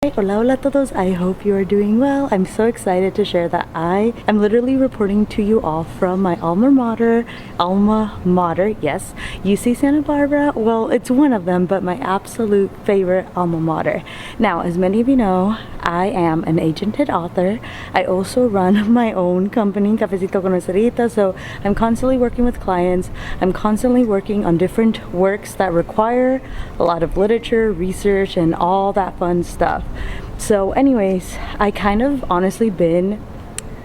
Hola, hola todos. I hope you are doing well. I'm so excited to share that I am literally reporting to you all from my alma mater, yes, UC Santa Barbara. Well, it's one of them, but my absolute favorite alma mater. Now, as many of you know, I am an agented author. I also run my own company, Cafecito con Estrellita, so I'm constantly working with clients. I'm constantly working on different works that require a lot of literature, research, and all that fun stuff. So anyways, I kind of honestly been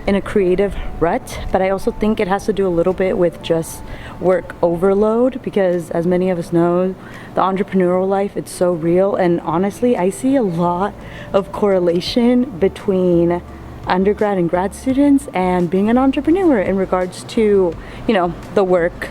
in a creative rut, but I also think it has to do a little bit with just work overload, because as many of us know, the entrepreneurial life, it's so real. And honestly, I see a lot of correlation between undergrad and grad students and being an entrepreneur in regards to, the work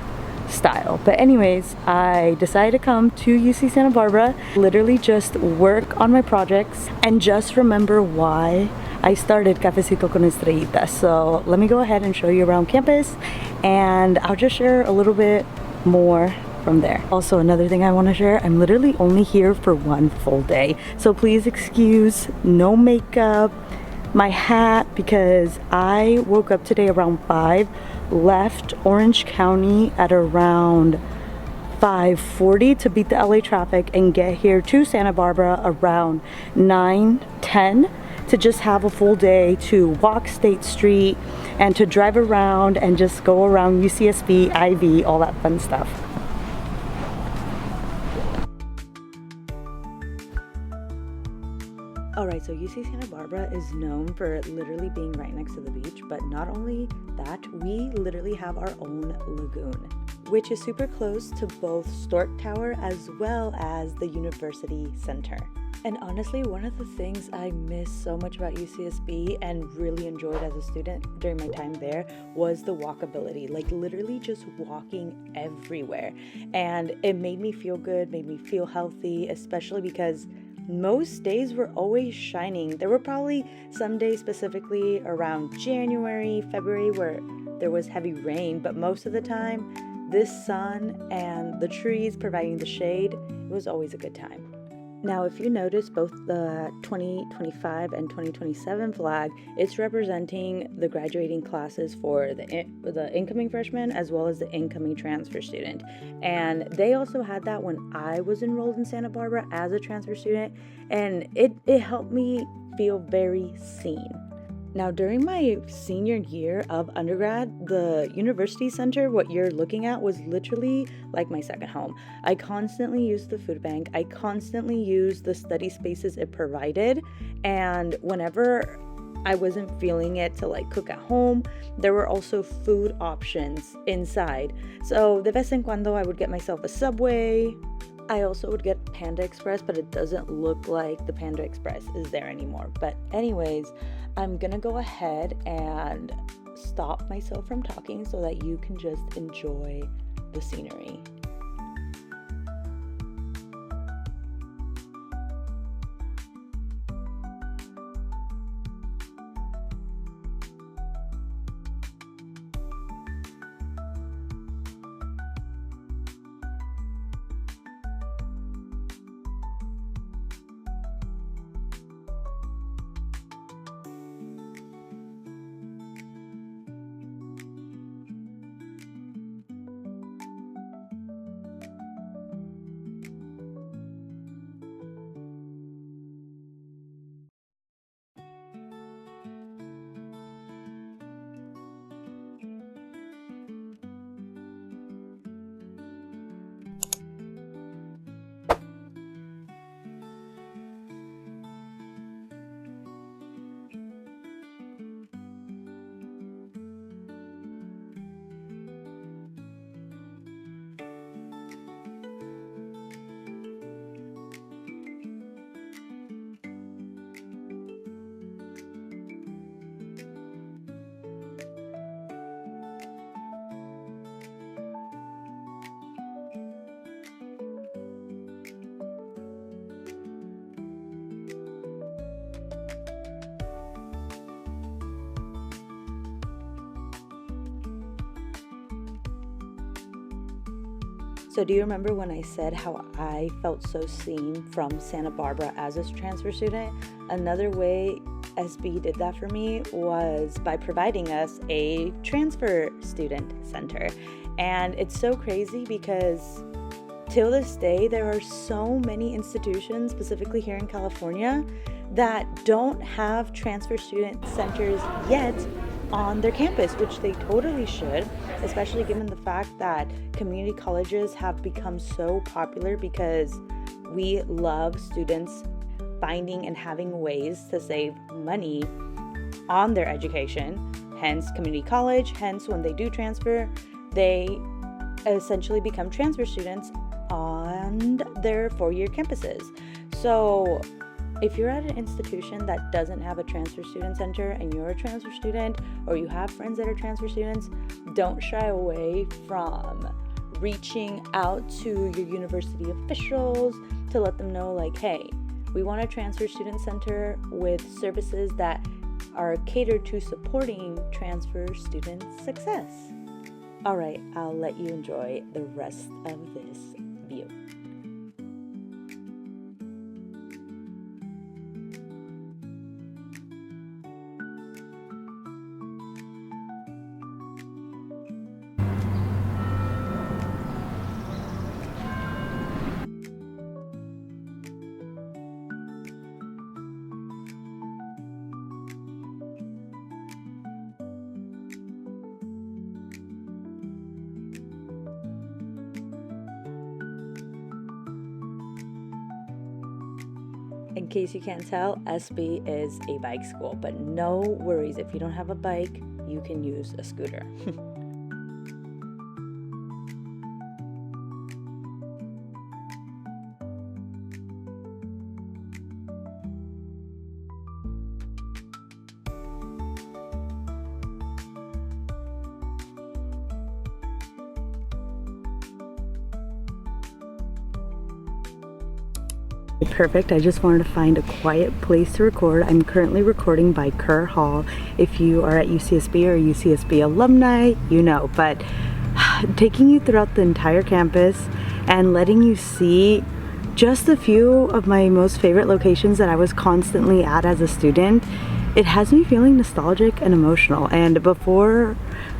style. But anyways, I decided to come to UC Santa Barbara, literally just work on my projects and just remember why I started Cafecito con Estrellita. So let me go ahead and show you around campus, and I'll just share a little bit more from there. Also, another thing I want to share, I'm literally only here for one full day, so please excuse no makeup, my hat, because I woke up today around 5, left Orange County at around 5:40 to beat the LA traffic and get here to Santa Barbara around 9:10 to just have a full day to walk State Street and to drive around and just go around UCSB, Ivy, all that fun stuff. Alright, so UC Santa Barbara is known for literally being right next to the beach, but not only that, we literally have our own lagoon, which is super close to both Stork Tower as well as the University Center. And honestly, one of the things I miss so much about UCSB and really enjoyed as a student during my time there was the walkability, like literally just walking everywhere. And it made me feel good, made me feel healthy, especially because most days were always shining. There were probably some days, specifically around January, February, where there was heavy rain, but most of the time, this sun and the trees providing the shade, it was always a good time. Now, if you notice, both the 2025 and 2027 flag, it's representing the graduating classes for the incoming freshman as well as the incoming transfer student. And they also had that when I was enrolled in Santa Barbara as a transfer student, and it helped me feel very seen. Now, during my senior year of undergrad, the University Center, what you're looking at, was literally like my second home. I constantly used the food bank. I constantly used the study spaces it provided. And whenever I wasn't feeling it to cook at home, there were also food options inside. So de vez en cuando, I would get myself a Subway. I also would get Panda Express, but it doesn't look like the Panda Express is there anymore. But anyways, I'm gonna go ahead and stop myself from talking so that you can just enjoy the scenery. So do you remember when I said how I felt so seen from Santa Barbara as a transfer student? Another way SB did that for me was by providing us a transfer student center. And it's so crazy because till this day, there are so many institutions, specifically here in California, that don't have transfer student centers yet on their campus, which they totally should, especially given the fact that community colleges have become so popular because we love students finding and having ways to save money on their education. Hence community college, hence when they do transfer, they essentially become transfer students on their 4-year campuses. So if you're at an institution that doesn't have a transfer student center and you're a transfer student, or you have friends that are transfer students, don't shy away from reaching out to your university officials to let them know, like, hey, we want a transfer student center with services that are catered to supporting transfer student success. All right, I'll let you enjoy the rest of this view. In case you can't tell, SB is a bike school, but no worries, if you don't have a bike, you can use a scooter. Perfect. I just wanted to find a quiet place to record. I'm currently recording by Kerr Hall. If you are at UCSB or UCSB alumni, you know, but taking you throughout the entire campus and letting you see just a few of my most favorite locations that I was constantly at as a student, it has me feeling nostalgic and emotional. And before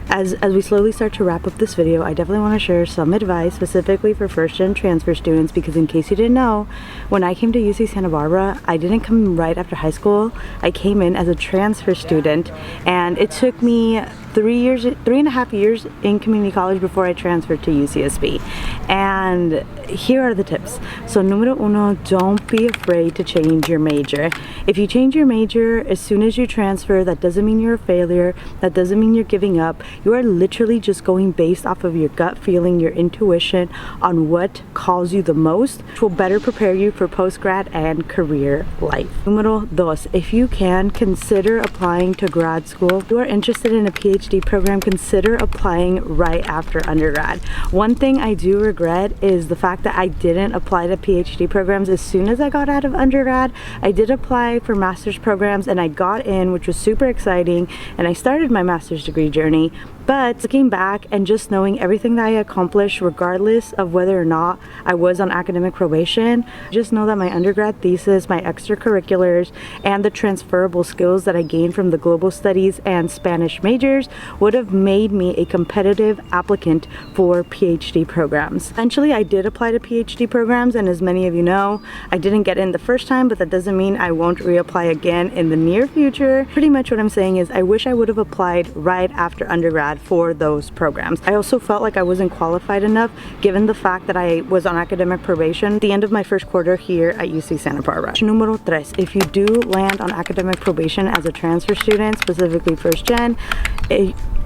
As we slowly start to wrap up this video, I definitely want to share some advice specifically for first-gen transfer students, because in case you didn't know, when I came to UC Santa Barbara, I didn't come right after high school. I came in as a transfer student, and it took me 3.5 years in community college before I transferred to UCSB. And here are the tips. So numero uno, don't be afraid to change your major. If you change your major as soon as you transfer, that doesn't mean you're a failure. That doesn't mean you're giving up. You are literally just going based off of your gut feeling, your intuition on what calls you the most, which will better prepare you for post-grad and career life. Numero dos, if you can, consider applying to grad school. If you are interested in a PhD program, consider applying right after undergrad. One thing I do regret is the fact that I didn't apply to PhD programs as soon as I got out of undergrad. I did apply for master's programs and I got in, which was super exciting, and I started my master's degree journey. But looking back and just knowing everything that I accomplished, regardless of whether or not I was on academic probation, just know that my undergrad thesis, my extracurriculars, and the transferable skills that I gained from the global studies and Spanish majors would have made me a competitive applicant for PhD programs. Eventually, I did apply to PhD programs, and as many of you know, I didn't get in the first time, but that doesn't mean I won't reapply again in the near future. Pretty much what I'm saying is I wish I would have applied right after undergrad for those programs. I also felt like I wasn't qualified enough given the fact that I was on academic probation at the end of my first quarter here at UC Santa Barbara. Numero tres, if you do land on academic probation as a transfer student, specifically first gen,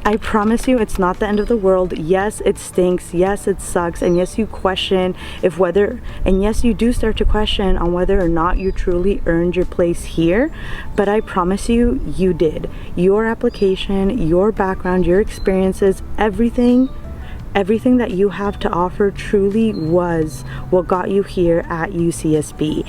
I promise you it's not the end of the world. Yes, it stinks. Yes, it sucks. And yes, you question yes, you do start to question on whether or not you truly earned your place here. But I promise you, you did. Your application, your background, your experiences, everything that you have to offer truly was what got you here at UCSB.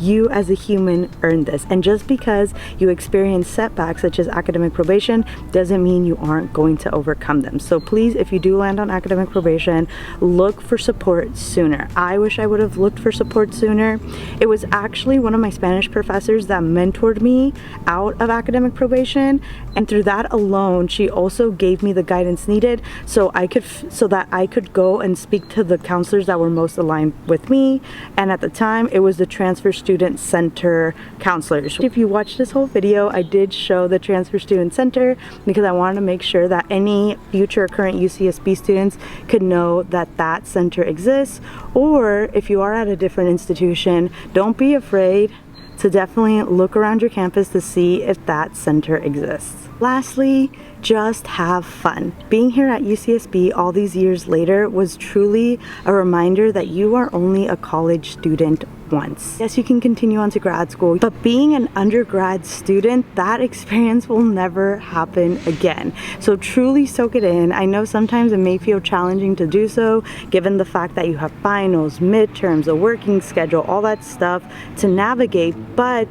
you as a human earned this. And just because you experience setbacks such as academic probation doesn't mean you aren't going to overcome them. So please, if you do land on academic probation, look for support sooner. I wish I would have looked for support sooner. It was actually one of my Spanish professors that mentored me out of academic probation, and through that alone she also gave me the guidance needed so that I could go and speak to the counselors that were most aligned with me. And at the time it was the Transfer Student Center counselors. If you watched this whole video, I did show the Transfer Student Center because I wanted to make sure that any future or current UCSB students could know that that center exists. Or if you are at a different institution, don't be afraid to definitely look around your campus to see if that center exists. Lastly, just have fun. Being here at UCSB all these years later was truly a reminder that you are only a college student once. Yes, you can continue on to grad school, but being an undergrad student, that experience will never happen again. So truly soak it in. I know sometimes it may feel challenging to do so, given the fact that you have finals, midterms, a working schedule, all that stuff to navigate, but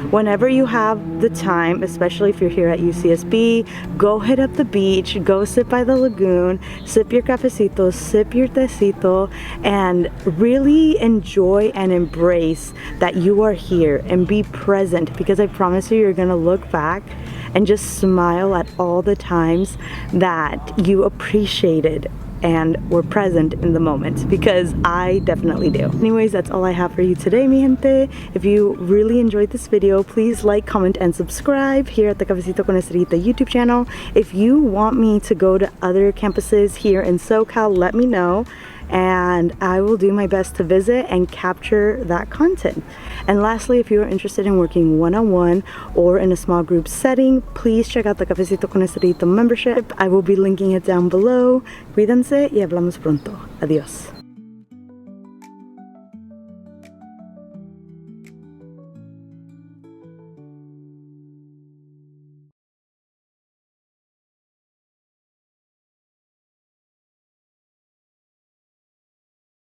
whenever you have the time, especially if you're here at UCSB, go hit up the beach, go sit by the lagoon, sip your cafecito, sip your tecito, and really enjoy and embrace that you are here and be present, because I promise you, you're gonna look back and just smile at all the times that you appreciated and were present in the moment, because I definitely do. Anyways, that's all I have for you today, mi gente. If you really enjoyed this video, please like, comment, and subscribe here at the Cafecito con Estrellita YouTube channel. If you want me to go to other campuses here in SoCal, let me know, and I will do my best to visit and capture that content. And lastly, if you are interested in working one-on-one or in a small group setting, please check out the Cafecito con Estrellita membership. I will be linking it down below. Cuídense y hablamos pronto. Adiós.